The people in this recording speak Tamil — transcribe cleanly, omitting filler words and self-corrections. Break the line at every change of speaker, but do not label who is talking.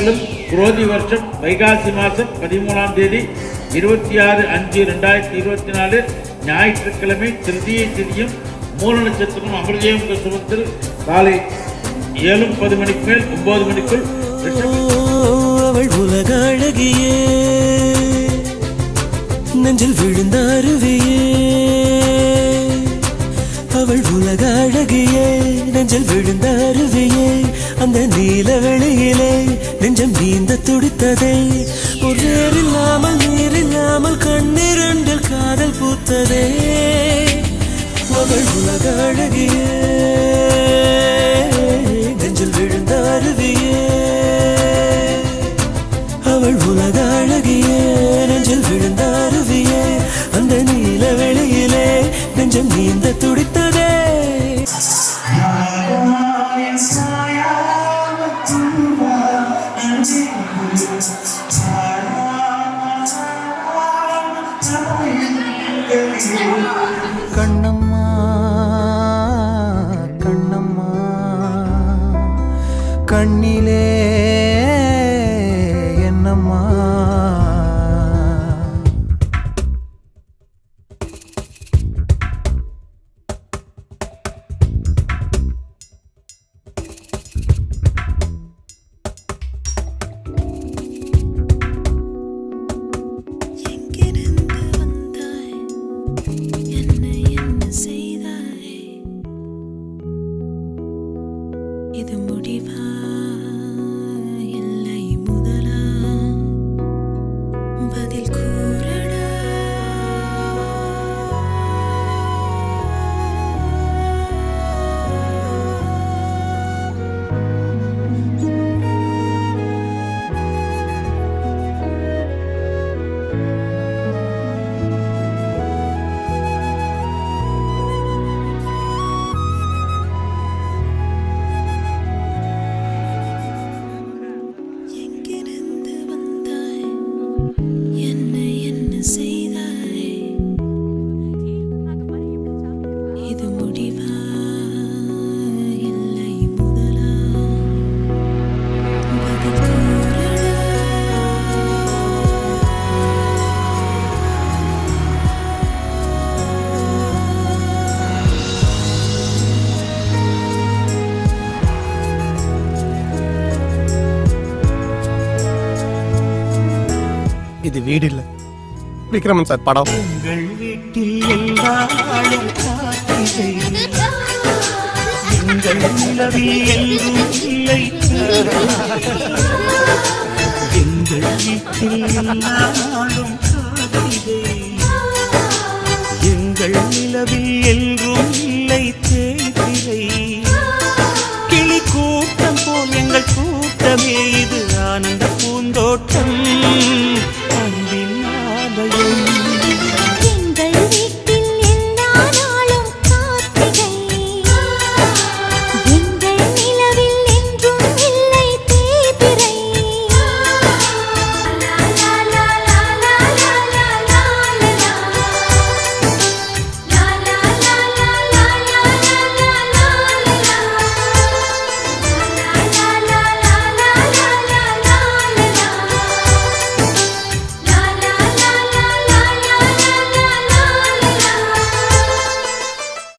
நாட்களும் குரோதி வருஷம் வைகாசி மாதம் 13ஆம் தேதி 26/5/2024 ஞாயிற்றுக்கிழமை திருதியை திதியும் மூல நட்சத்திரம் அமிர்தயம் சுமத்தில் காலை 7:30 மணிக்கு மேல் 9 மணிக்குள்.
அவள் உலக அழகியே நெஞ்சில் விழுந்த அருவியே, அவள் உலக அழகியே நெஞ்சில் விழுந்த அருவியே, அந்த நீல வெளியிலே நெஞ்சம் நீந்த துடித்ததே, ஒரு இல்லாமல் நீரில்லாமல் கண்ணிரண்டில் காதல் பூத்ததே, அவள் உலக அழகியே நெஞ்சில் விழுந்த அருவியே, அவள் உலக அழகியே நெஞ்சில் விழுந்த அருவியே, அந்த நீல வெளியிலே நெஞ்சம் நீந்த துடித்ததே. கண்ணம்மா கண்ணம்மா கண்ணிலே என்னம்மா,
இது முடிவா இல்லை முதலா, பதில் கூறடா. இது முடிவா இல்லை முதலா, பதில் கூறடா.
இது வீடு இல்ல, விக்ரமன் சார் படம்.
உங்கள் வீட்டில் எல்லாரும் காத்திரை, எங்கள் நிலவில் எல்லோரும் இல்லை, எங்கள் வீட்டில் எல்லாரும் காத்திரை, எங்கள் நிலவில் எல்லோரும் இல்லை தேய்திரை, கிளி கூட்டம் போல் எங்கள் கூட்டமே இது ஆனந்த பூந்தோட்டம்.